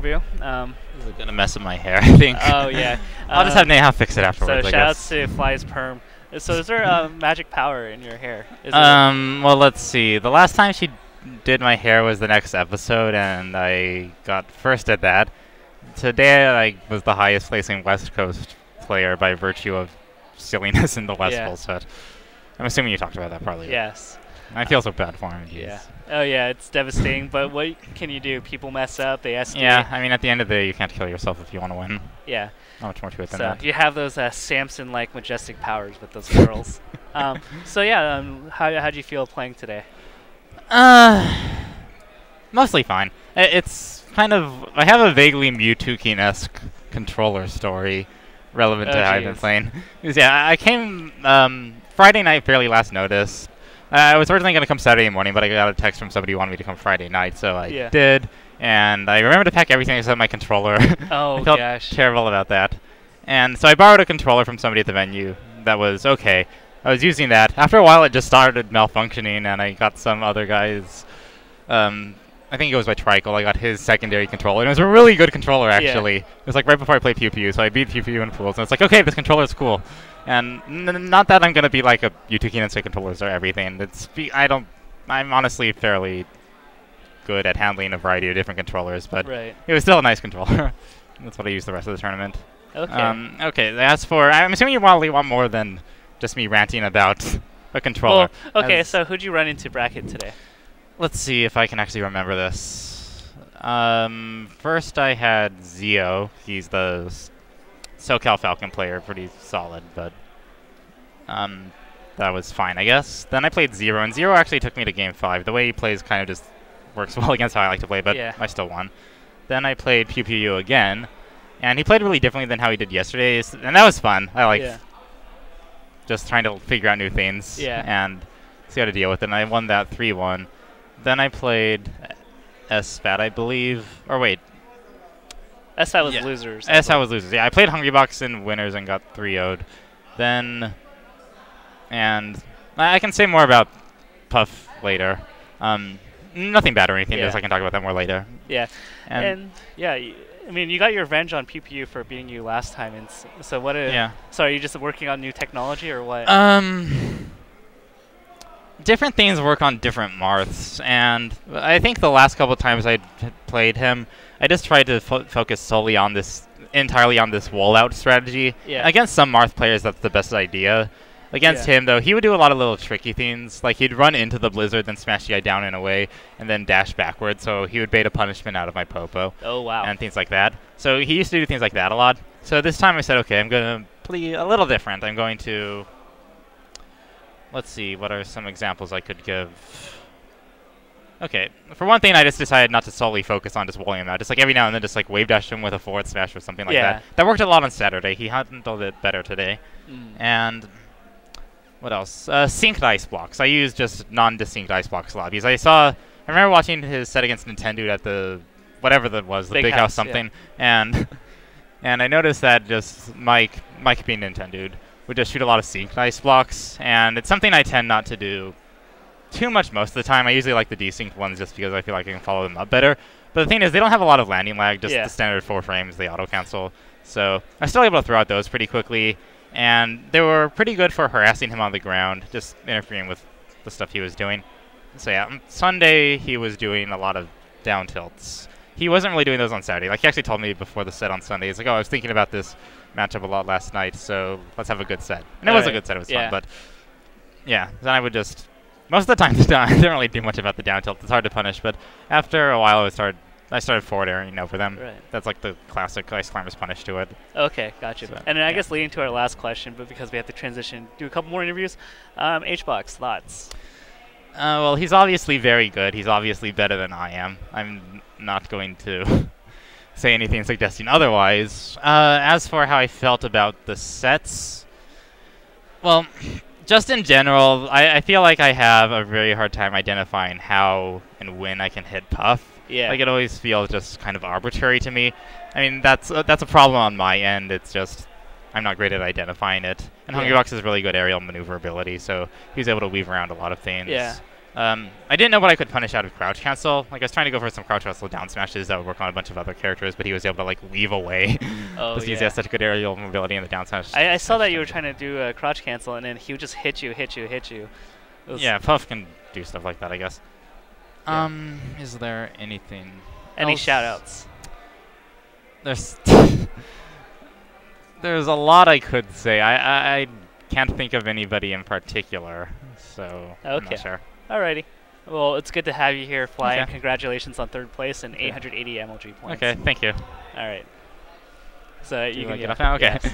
interview. This is gonna mess up my hair, I think. Oh yeah. I'll just have Neha fix it So afterwards. I shout out guess. to Fly's Perm. So is there magic power in your hair? Is Well, let's see. The last time she did my hair was the next episode, and I got first at that. Today, I was the highest placing West Coast player by virtue of silliness in the West Yeah. Bowl set. I'm assuming you talked about that probably. Yes. I feel so bad for him. Yeah. Jeez. Oh yeah, it's devastating. But what can you do? People mess up. They SD. Yeah, I mean, at the end of the day, you can't kill yourself if you want to win. Yeah. Not much more to it than So that. you have those Samson-like majestic powers with those girls. So yeah, how do you feel playing today? Mostly fine. It's kind of... I have a vaguely Mewtwo-esque controller story relevant to how I've been jeez. playing. 'Cause, yeah, I came Friday night fairly last notice. I was originally going to come Saturday morning, but I got a text from somebody who wanted me to come Friday night, so I Yeah. did. And I remembered to pack everything except my controller. Oh I felt gosh. terrible about that. And so I borrowed a controller from somebody at the venue that was okay. I was using that. After a while, it just started malfunctioning, and I got some other guys. I think it was by Tricle. I got his secondary controller, and it was a really good controller, actually. It was like right before I played Pew Pew, so I beat Pew Pew in pools, and it's like, okay, this controller is cool. And not that I'm gonna be like a Mewtwo and say controllers are everything. I'm honestly fairly good at handling a variety of different controllers, but Right. it was still a nice controller. That's what I used the rest of the tournament. Okay. Okay, as for... I'm assuming you probably want more than just me ranting about a controller. Well, okay. As- So who'd you run into bracket today? Let's see if I can actually remember this. First I had Zio. He's the SoCal Falcon player, pretty solid, but that was fine, I guess. Then I played Zero, and Zero actually took me to Game 5. The way he plays kind of just works well against how I like to play, but Yeah. I still won. Then I played Pew Pew again, and he played really differently than how he did yesterday, and that was fun. I liked Yeah. just trying to figure out new things Yeah. and see how to deal with it, and I won that 3-1. Then I played SFAT, I believe. Or wait. SI was Yeah. losers. SI was losers. Yeah, I played Hungrybox in winners and got 3-0'd. Then... And I can say more about Puff later. Nothing bad or anything, Yeah. just I can talk about that more later. Yeah. And, And yeah, I mean, you got your revenge on PPU for beating you last time, and so what? yeah. So are you just working on new technology or what? Different things work on different Marths, and I think the last couple of times I played him, I just tried to focus solely on this, entirely on this wall-out strategy. Yeah. Against some Marth players, that's the best idea. Against Yeah. him, though, he would do a lot of little tricky things. Like, he'd run into the Blizzard, then smash the guy down and away, and then dash backwards, so he would bait a punishment out of my Popo. Oh wow. And things like that. So he used to do things like that a lot. So this time I said, okay, I'm going to play a little different. I'm going to... Let's see, what are some examples I could give? Okay, for one thing, I just decided not to solely focus on just walling him out. Just like every now and then, just like wave dash him with a forward smash or something like Yeah. that. That worked a lot on Saturday. He handled it better today. Mm. And what else? Synced ice blocks. I use just non-desynced ice blocks a lot because I remember watching his set against Nintendo at the whatever that was, the Big House yeah. something, and I noticed that just Mike being Nintendo would just shoot a lot of synced ice blocks, and it's something I tend not to do too much most of the time. I usually like the desynced ones just because I feel like I can follow them up better. But the thing is, they don't have a lot of landing lag, just Yeah. the standard 4 frames, they auto-cancel. So I'm still able to throw out those pretty quickly, and they were pretty good for harassing him on the ground, just interfering with the stuff he was doing. So yeah, Sunday he was doing a lot of down tilts. He wasn't really doing those on Saturday. Like, he actually told me before the set on Sunday, he's like, oh, I was thinking about this matchup a lot last night, so let's have a good set. And it was a good set, it was Yeah. fun, but yeah, then I would just... Most of the time, I didn't really do much about the down tilt. It's hard to punish, but after a while, I started forward airing over them. Right. That's like the classic Ice Climber's punish to it. Okay, gotcha. So, And then I yeah. guess leading to our last question, but because we have to transition, do a couple more interviews. HBox, thoughts? Well, he's obviously very good. He's obviously better than I am. I'm not going to say anything suggesting otherwise. As for how I felt about the sets, well, just in general, I feel like I have a very hard time identifying how and when I can hit Puff. Yeah. Like, it always feels just kind of arbitrary to me. I mean, that's a problem on my end. It's just I'm not great at identifying it. And Yeah. Hungrybox has really good aerial maneuverability, so he's able to weave around a lot of things. Yeah. I didn't know what I could punish out of crouch cancel. Like I was trying to go for some crouch cancel down smashes that would work on a bunch of other characters, but he was able to like weave away. Oh, Because he yeah. has such good aerial mobility in the down smash. I saw that you were trying to do a crotch cancel, and then he would just hit you. It was Yeah, Puff can do stuff like that, I guess. Yeah. Is there anything? Any else? shout-outs? There's there's a lot I could say. I can't think of anybody in particular, so I'm Okay. not sure. Alrighty. Well, it's good to have you here, Fly, and Okay. congratulations on 3rd place and Okay. 880 MLG points. Okay, thank you. All right. So you Do can I get off now? Okay. yes.